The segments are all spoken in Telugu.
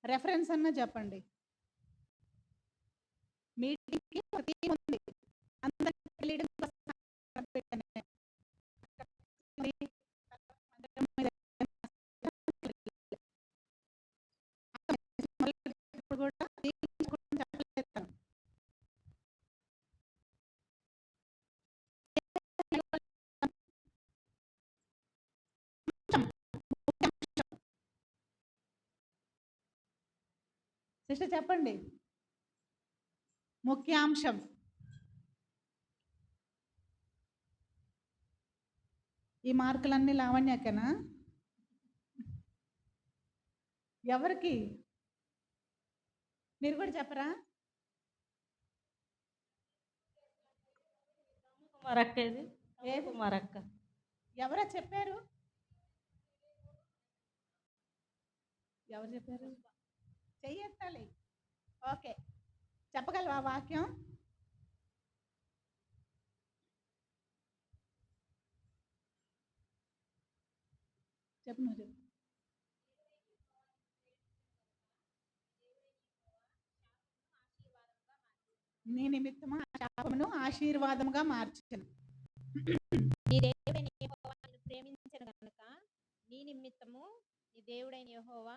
రెఫరెన్స్ అన్న చెప్పండి. మీటింగ్కి ఒక థీమ్ ఉంది, అందరికీ తెలియడం కోసం పెట్టాను నేను. ఇప్పుడు కూడా చెప్పలేదు. సిస్టర్ చెప్పండి ముఖ్యాంశం. ఈ మార్కులన్నీ లావణ్యకేనా? ఎవరికి? మీరు కూడా చెప్పరా? మరక్కేది ఏది? మరక్క. ఎవరో చెప్పారు? ఎవరు చెప్పారు? చెయ్యెత్తాలి. ఓకే, చెప్పగలవా వాక్యం? చెప్పు, నువ్వు చెప్పు. నీ నిమిత్తము ఆ శాపమును ఆశీర్వాదముగా మార్చను. నీ దేవుడైన యెహోవా నిన్ను ప్రేమించను గనుక నీ నిమిత్తము నీ దేవుడైన యెహోవా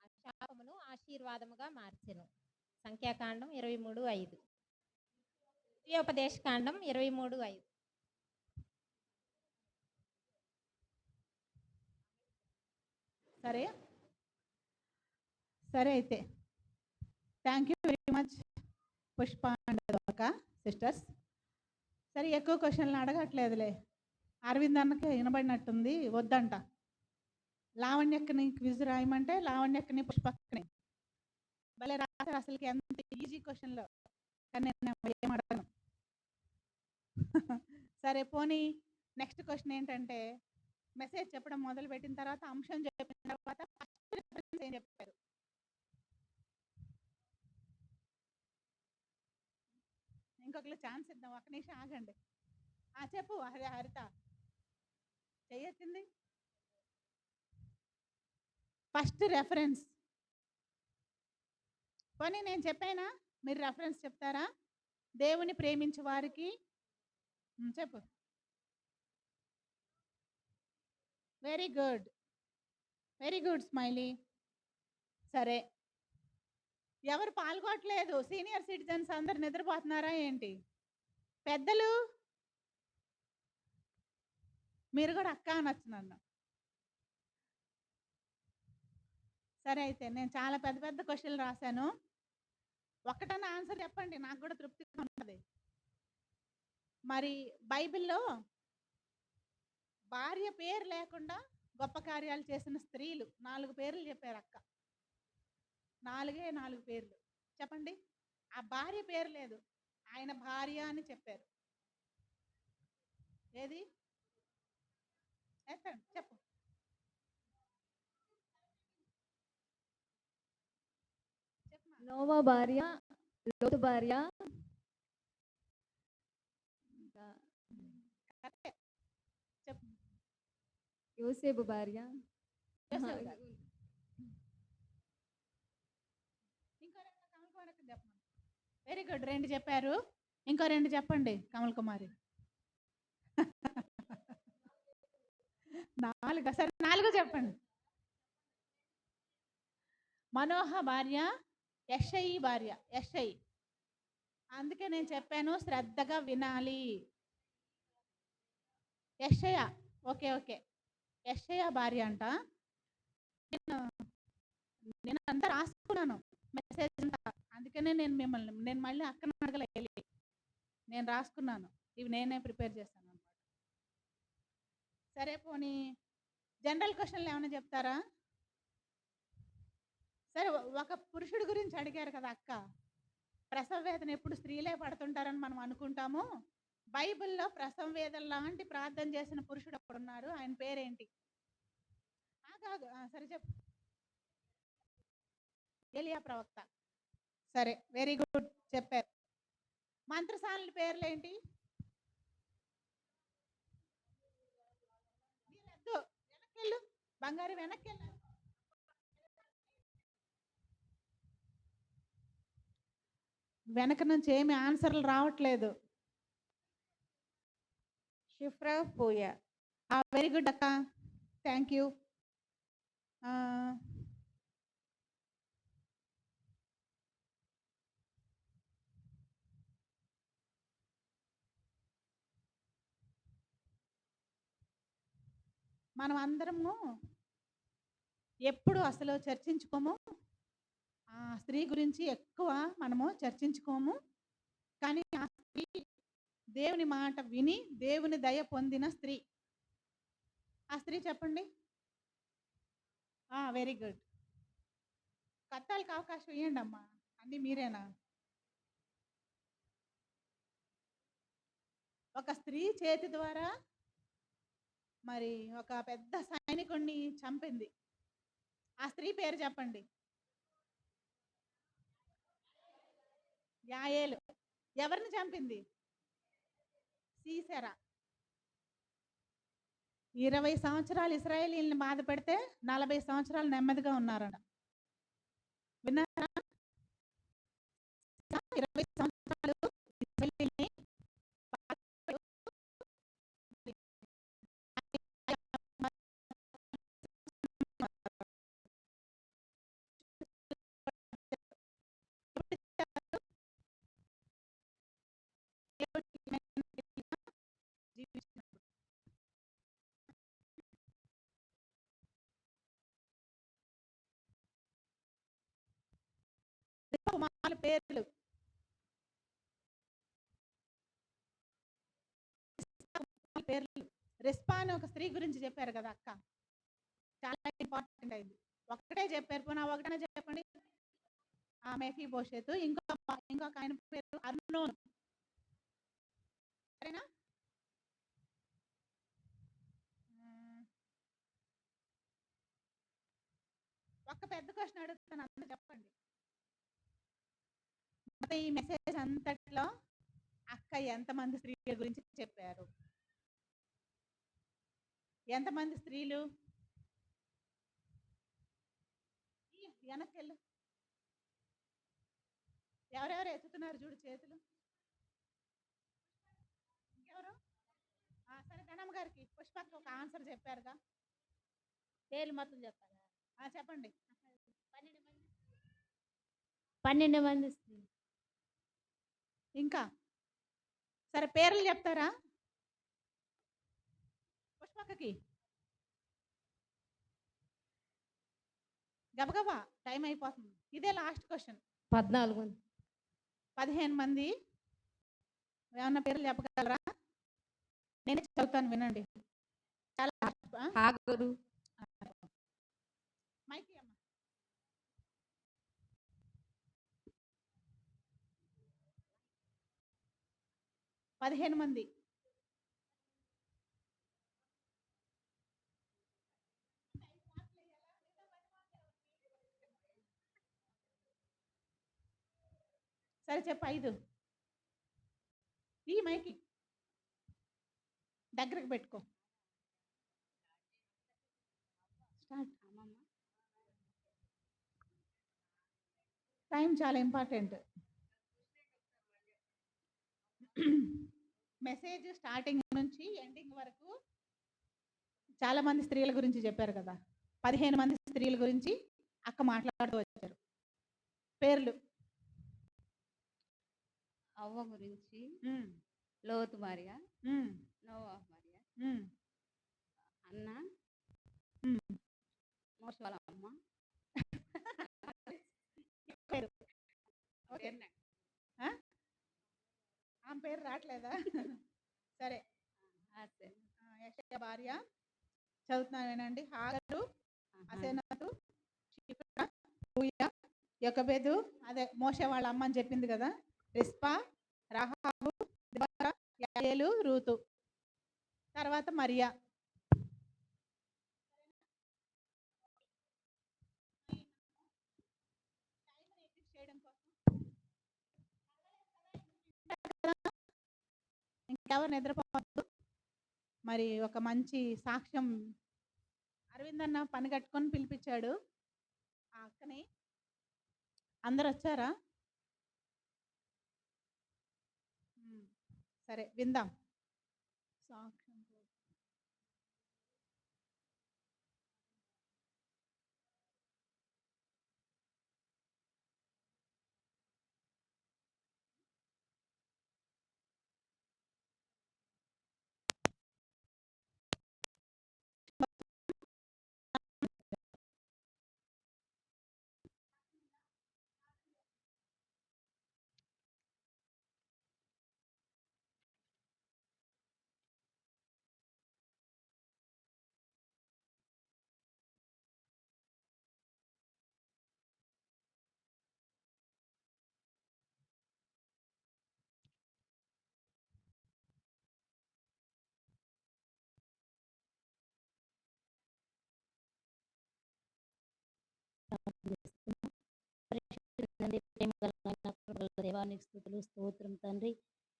ఆ శాపమును ఆశీర్వాదముగా మార్చెను. సంఖ్యాకాండం 23:5. ద్వితీయోపదేశకాండం 23:5. సరే సరే అయితే thank you very much Pushpa and Dwaraka sisters. సరే, ఎక్కువ క్వశ్చన్లు అడగట్లేదులే. అరవింద్ అన్నకి వినబడినట్టుంది, వద్దంట. లావణ్యక్కని క్విజ్ రాయమంటే లావణ్యక్కని పుష్పక్కని భలే రాశారు. అసలుకి ఎంత ఈజీ క్వశ్చన్లో, కానీ నేను ఏం అడగను. సరే పోనీ, నెక్స్ట్ క్వశ్చన్ ఏంటంటే, మెసేజ్ చెప్పడం మొదలు పెట్టిన తర్వాత, అంశం చెప్పిన తర్వాత ఫస్ట్ రిఫరెన్స్ ఏం చెప్పారు? ఇంకొకరు ఛాన్స్ ఇద్దాం, ఒక నిమిషం ఆగండి. చెప్పు హరిత, చెయ్యొచ్చింది. ఫస్ట్ రెఫరెన్స్ పోనీ నేను చెప్పానా, మీరు రెఫరెన్స్ చెప్తారా? దేవుని ప్రేమించే వారికి చెప్పు. Very good, very good smiley. సరే, ఎవరు పాల్గొనట్లేదు? సీనియర్ సిటిజన్స్ అందరు నిద్రపోతున్నారా ఏంటి? పెద్దలు మీరు కూడా అక్క అనొచ్చు నన్ను. సరే అయితే నేను చాలా పెద్ద పెద్ద క్వశ్చన్లు రాశాను, ఒక్కటన్నా ఆన్సర్ చెప్పండి, నాకు కూడా తృప్తిగా ఉంటుంది. మరి బైబిల్లో భార్య పేరు లేకుండా గొప్ప కార్యాలు చేసిన స్త్రీలు 4 పేర్లు చెప్పారు అక్క. 4 పేర్లు చెప్పండి. ఆ భార్య పేరు లేదు, ఆయన భార్య అని చెప్పారు. ఏది? చెప్పు. నోవా భార్య, లోతు భార్య, చెప్పు. యోసేపు భార్య. వెరీ గుడ్, 2 చెప్పారు. ఇంకో 2 చెప్పండి కమల్ కుమారి. 4. సరే 4 చెప్పండి. మనోహ భార్య, యెషై భార్య, యెషై. అందుకే నేను చెప్పాను శ్రద్ధగా వినాలి. యెషయ, ఓకే ఓకే, యెషయ భార్య అంట. నేను అంతా రాసుకున్నాను మెసేజ్ అంతా, అందుకనే నేను మళ్ళీ అక్కడ అడగలేదు, నేను రాసుకున్నాను. ఇవి నేనే ప్రిపేర్ చేస్తాను అనమాట. సరే పోనీ జనరల్ క్వశ్చన్లు ఏమైనా చెప్తారా? సరే, ఒక పురుషుడి గురించి అడిగారు కదా అక్క. ప్రసవ వేదన ఎప్పుడు స్త్రీలే పడుతుంటారని మనం అనుకుంటాము. బైబిల్లో ప్రసవ వేదన లాంటి ప్రార్థన చేసిన పురుషుడు అప్పుడున్నారు, ఆయన పేరేంటి? సరే చెప్పు. ఎలియా ప్రవక్త. సరే, వెరీ గుడ్, చెప్పారు. మంత్రసానుల పేర్లేంటి? వెనక్కెళ్ళు బంగారు, వెనక్కెళ్ళు. వెనక నుంచి ఏమి ఆన్సర్లు రావట్లేదు. షిఫ్రా పూయ. వెరీ గుడ్ అక్క, థ్యాంక్ యూ. మనం అందరము ఎప్పుడు అసలు చర్చించుకోము, ఆ స్త్రీ గురించి ఎక్కువ మనము చర్చించుకోము. కానీ ఆ స్త్రీ దేవుని మాట విని దేవుని దయ పొందిన స్త్రీ. ఆ స్త్రీ చెప్పండి. Very good. కత్తాలకు అవకాశం ఇవ్వండి అమ్మా, అన్నీ మీరేనా? ఒక స్త్రీ చేతి ద్వారా మరి ఒక పెద్ద సైనికుడిని చంపింది. ఆ స్త్రీ పేరు చెప్పండి. యాయేలు. ఎవరిని చంపింది? సీసెరా. 20 సంవత్సరాలు ఇశ్రాయేలీయుల్ని బాధ పెడితే 40 సంవత్సరాలు నెమ్మదిగా ఉన్నారట. విన్నారా? 20 సంవత్సరాలు ఇశ్రాయేలీయుల్ని కుమారుల పేర్లు. పేర్లు. రిస్పా అని ఒక స్త్రీ గురించి చెప్పారు కదా అక్క, చాలా ఇంపార్టెంట్ అయింది. ఒకటే చెప్పారు, పోనా ఒకటనే చెప్పండి. మెఫీబోషెతు. ఇంకొక ఆయన పేరు అర్నోను. సరేనా? ఒక పెద్ద క్వశ్చన్ అడుగుతాను, అందరూ చెప్పండి. ಮತ್ತೆ ఈ మెసేజ్ అంతట్లో అక్క ఎంతమంది స్త్రీల గురించి చెప్పారు? ఎంతమంది స్త్రీలు? వెనక్కెళ్ళు. ఎవరెవరు ఎత్తుతున్నారు చూడు చేతులు. ఇంకెవరు? సరే, ధనమ్మ గారికి పుష్పకి ఒక ఆన్సర్ చెప్పారుగా, పేర్లు మొత్తం చెప్పాలా? చెప్పండి. 12 మంది స్త్రీలు. ఇంకా సరే, పేర్లు చెప్తారా పుష్పక్కకి? గబగబా, టైం అయిపోతుంది. ఇదే లాస్ట్ క్వశ్చన్. 14 మంది. 15 మంది. ఏమన్నా పేర్లు చెప్పగలరా? నేనే చదువుతాను, వినండి. చాలా హాగరు. మైకి అమ్మ. పదిహేను మంది. సరే చెప్పు. 5. ఈ మైకి దగ్గరకు పెట్టుకో. స్టార్ట్. టైం చాలా ఇంపార్టెంట్. మెసేజ్ స్టార్టింగ్ నుంచి ఎండింగ్ వరకు చాలా మంది స్త్రీల గురించి చెప్పారు కదా. 15 మంది స్త్రీల గురించి అక్క మాట్లాడుతూ వచ్చారు. పేర్లు. అవ్వ గురించి, లోతు భార్య, నోవా భార్య, అన్న, మోషే వాళ్ళ అమ్మ. ఆమె పేరు రావట్లేదా? సరే, యెషయా భార్య చదువుతున్నాను వినండి. హాగరు, అసేనతు, షిఫ్రా, పూయ, యొకెబెదు, అదే మోషే వాళ్ళ అమ్మ అని చెప్పింది కదా. Rizpah, Rahab, Deborah, Jael, Ruth. తర్వాత మరియా. ఇంకెవరు నిద్రపోవద్దు. మరి ఒక మంచి సాక్ష్యం అరవింద్ అన్న పని కట్టుకొని పిలిపించాడు ఆ అక్కని. అందరు వచ్చారా? సరే విందాం. సాక్ష్యం. చేస్తున్నాం. పరిశుద్ధుడు తండ్రి, ప్రేమ గల నాయన, కృపగల దేవా, నీకు స్తుతులు స్తోత్రం తండ్రి.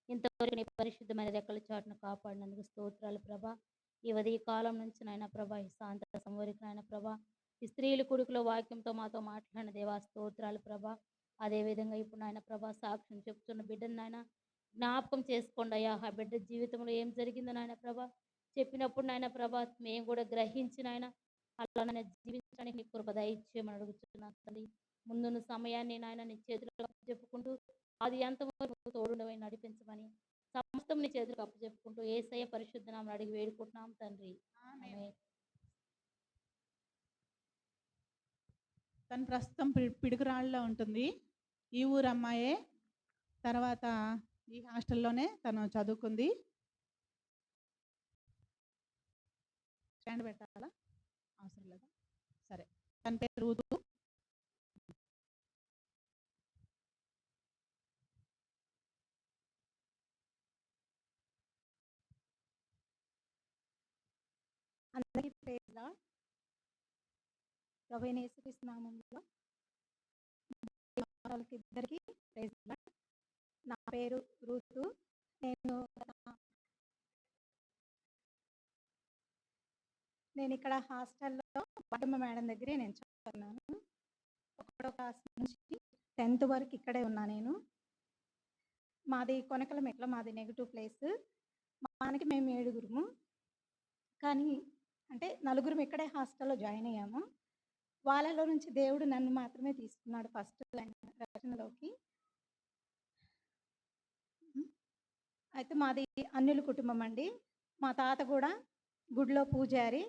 ఇంతవరకు నీ పరిశుద్ధమైన రెక్కల చాటును కాపాడినందుకు స్తోత్రాలు ప్రభా. ఈ ఉదయ కాలం నుంచి నాయన ప్రభా, ఈ సాయంత్ర సమవరికి నాయన ప్రభా, ఈ స్త్రీలు కొడుకుల వాక్యంతో మాతో మాట్లాడిన దేవా స్తోత్రాలు ప్రభా. అదేవిధంగా ఇప్పుడు నాయన ప్రభా సాక్ష్యం చెప్తున్న బిడ్డను నాయన జ్ఞాపకం చేసుకోండి అయ్యా. ఆ బిడ్డ జీవితంలో ఏం జరిగిందో నాయన ప్రభా చెప్పినప్పుడు నాయన ప్రభా మేము కూడా గ్రహించి నాయన అలా నన్ను జీవించడానికి నీ కృప దయచేయమని అడుగుతున్నాను తండ్రి. ముందున్న సమయాన్ని నాయన నీ చేతులకు అప్పచెప్పుకుంటూ అది ఎంతవరకు తోడుండవై నడిపించమని సమస్తం నీ చేతులకు అప్పచెప్పుకుంటూ యేసయ్య పరిశుద్ధ నామమున అడిగి వేడుకుంటున్నాం తండ్రి. ఆమేన్. తను ప్రస్తుతం పిడుగురాళ్ళలో ఉంటుంది. ఈ ఊరు అమ్మాయే. తర్వాత ఈ హాస్టల్లోనే తను చదువుకుంది. స్టాండ్ పెట్టాలా? అవసరం లేదా? సరే. తన పేరు రూతు. అందరికీ ప్రైజ్ లార్డ్. ప్రభువైన యేసుక్రీస్తు నామములో వాళ్ళకి ఇద్దరికి ప్రైజ్ లార్డ్. నా పేరు రూతు. నేను ఇక్కడ హాస్టల్లో పటమ్మ మేడం దగ్గరే నేను చదువుతున్నాను. 1వ క్లాస్ నుంచి 10th వరకు ఇక్కడే ఉన్నా నేను. మాది కొనకల మెట్ల, మాది నెగిటివ్ ప్లేస్. మానికి మేము 7గురుము. కానీ అంటే 4గురం ఇక్కడే హాస్టల్లో జాయిన్ అయ్యాము. వాళ్ళలో నుంచి దేవుడు నన్ను మాత్రమే తీసుకున్నాడు ఫస్ట్ రచనలోకి. అయితే మాది అన్యుల కుటుంబం అండి. మా తాత కూడా గుడిలో పూజారి.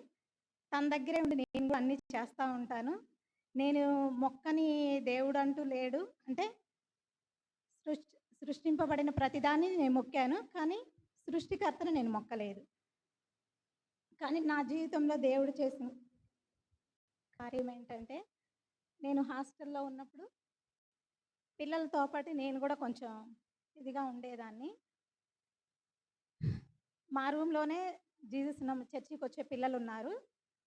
తన దగ్గరే ఉండి నేను కూడా అన్నీ చేస్తూ ఉంటాను. నేను మొక్కని దేవుడు అంటూ లేడు. అంటే సృష్టింపబడిన ప్రతిదాన్ని నేను మొక్కాను, కానీ సృష్టికర్తను నేను మొక్కలేదు. కానీ నా జీవితంలో దేవుడు చేసిన కార్యం ఏంటంటే, నేను హాస్టల్లో ఉన్నప్పుడు పిల్లలతో పాటు నేను కూడా కొంచెం ఇదిగా ఉండేదాన్ని. మా రూమ్లోనే జీసస్ చర్చికి వచ్చే పిల్లలు ఉన్నారు,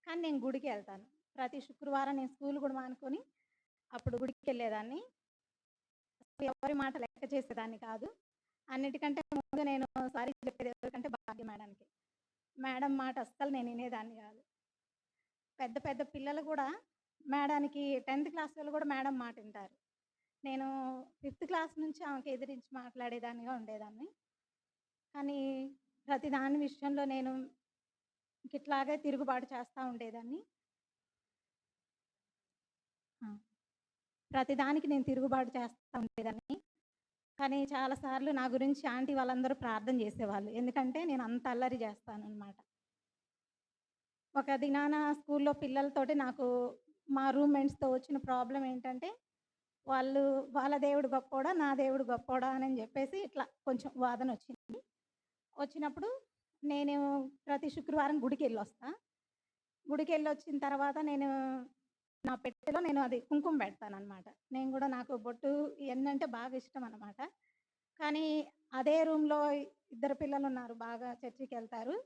కానీ నేను గుడికి వెళ్తాను. ప్రతి శుక్రవారం నేను స్కూల్ కూడా మానుకొని అప్పుడు గుడికి వెళ్ళేదాన్ని. ఎవరి మాట లెక్క చేసేదాన్ని కాదు. అన్నిటికంటే ముందు నేను సారీ చెప్పేది ఎవరికంటే భాగ్య మేడానికి. మేడం మాట అస్సలు నేను వినేదాన్ని కాదు. పెద్ద పెద్ద పిల్లలు కూడా మేడానికి 10th క్లాస్ వాళ్ళు కూడా మేడం మాట వింటారు. నేను 5th క్లాస్ నుంచి ఆమెకి ఎదిరించి మాట్లాడేదానిగా ఉండేదాన్ని. కానీ ప్రతి దాని విషయంలో నేను ఇట్లాగే తిరుగుబాటు చేస్తూ ఉండేదాన్ని. ప్రతిదానికి నేను తిరుగుబాటు చేస్తూ ఉండేదాన్ని. కానీ చాలాసార్లు నా గురించి ఆంటీ వాళ్ళందరూ ప్రార్థన చేసేవాళ్ళు. ఎందుకంటే నేను అంత అల్లరి చేస్తానన్నమాట. ఒక దినాన స్కూల్లో పిల్లలతోటి నాకు మా రూమ్మేట్స్తో వచ్చిన ప్రాబ్లం ఏంటంటే, వాళ్ళ దేవుడు గొప్పోడా, నా దేవుడు గొప్పోడా అని చెప్పేసి ఇట్లా కొంచెం వాదన వచ్చింది. వచ్చినప్పుడు నేను ప్రతి శుక్రవారం గుడికి వెళ్ళొస్తా. గుడికి వెళ్ళొచ్చిన తర్వాత నేను నా పెట్టెలో నేను అది కుంకుమ పెడతానన్నమాట. నేను కూడా నాకు బొట్టు ఇవన్నంటే బాగా ఇష్టం అన్నమాట. కానీ అదే రూమ్లో ఇద్దరు పిల్లలు ఉన్నారు, బాగా చర్చికి వెళ్తారు.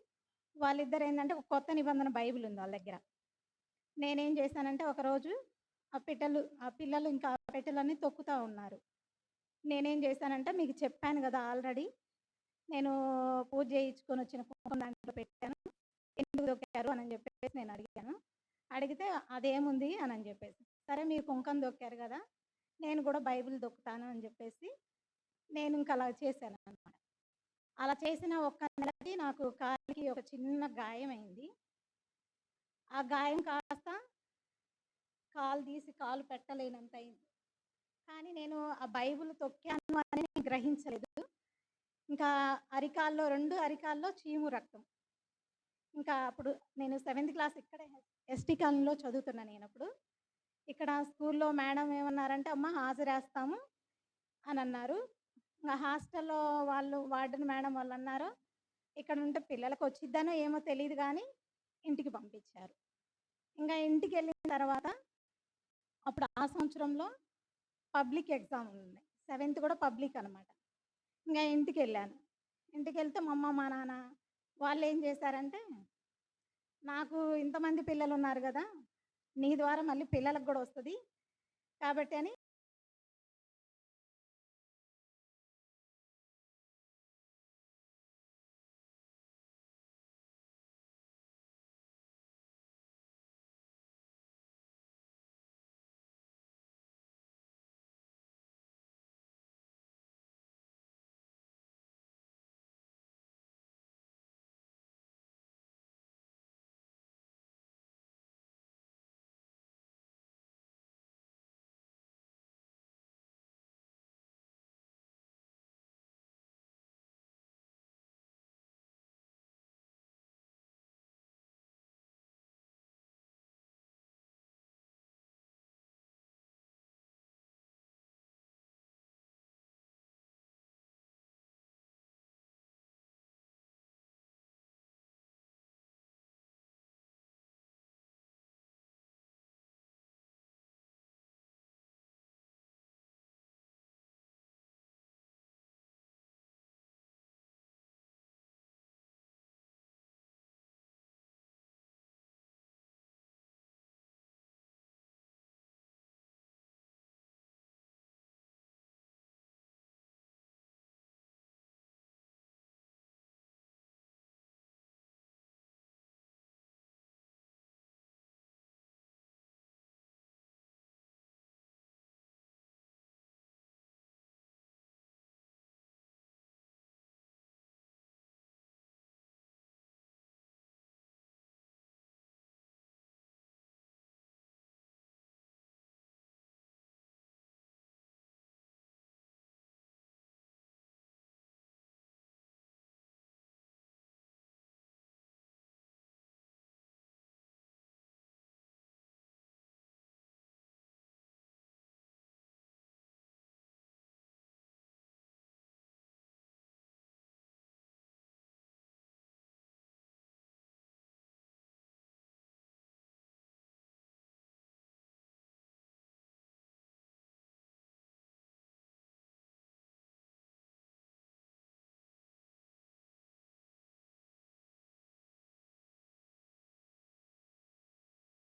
వాళ్ళిద్దరు ఏంటంటే ఒక కొత్త నిబంధన బైబిల్ ఉంది వాళ్ళ దగ్గర. నేనేం చేశానంటే ఒకరోజు ఆ పిల్లలు ఇంకా ఆ పెట్టెలన్నీ తొక్కుతూ ఉన్నారు. నేనేం చేశానంటే, మీకు చెప్పాను కదా ఆల్రెడీ, నేను పూజ చేయించుకొని వచ్చిన కుంకుమ దాంట్లో పెట్టాను, ఎందుకు దొక్కారు అని చెప్పేసి నేను అడిగాను. అడిగితే అదేముంది అని చెప్పేసి, సరే మీరు కుంకుమ దొక్కారు కదా, నేను కూడా బైబిల్ దొక్కుతాను అని చెప్పేసి నేను ఇంకా అలా చేశాను అన్నమాట. అలా చేసిన ఒక్క నెలకి నాకు కాలికి ఒక చిన్న గాయమైంది. ఆ గాయం కాస్త కాలు తీసి కాలు పెట్టలేనంత అయింది. కానీ నేను ఆ బైబిల్ తొక్కాను అని నేను గ్రహించలేదు. ఇంకా అరికాల్లో 2 అరికాల్లో చీము రక్తం. ఇంకా అప్పుడు నేను 7th క్లాస్ ఇక్కడే ఎస్టీ కాలనీలో చదువుతున్నా నేనప్పుడు. ఇక్కడ స్కూల్లో మేడం ఏమన్నారంటే, "అమ్మ హాజరేస్తాము" అని అన్నారు. ఇంక హాస్టల్‌లో వాళ్ళు వార్డెన్ మేడం వాళ్ళన్నారు, "ఇక్కడ ఉంటే పిల్లలకి వచ్చిద్దనో ఏమో తెలీదు గానీ ఇంటికి పంపించారు." ఇంక ఇంటికెళ్ళిన తర్వాత అప్పుడు ఆ సంవత్సరంలో పబ్లిక్ ఎగ్జామ్ ఉంది. 7th కూడా పబ్లిక్ అనమాట. ఇంక ఇంటికెళ్ళాను. ఇంటికెళ్తే మా అమ్మ, మా నాన్న వాళ్ళేం చేశారంటే, "నాకు ఇంతమంది పిల్లలున్నారు గదా! నీ ద్వారా మళ్ళీ పిల్లలకి గూడా వస్తది కాబట్టి" అని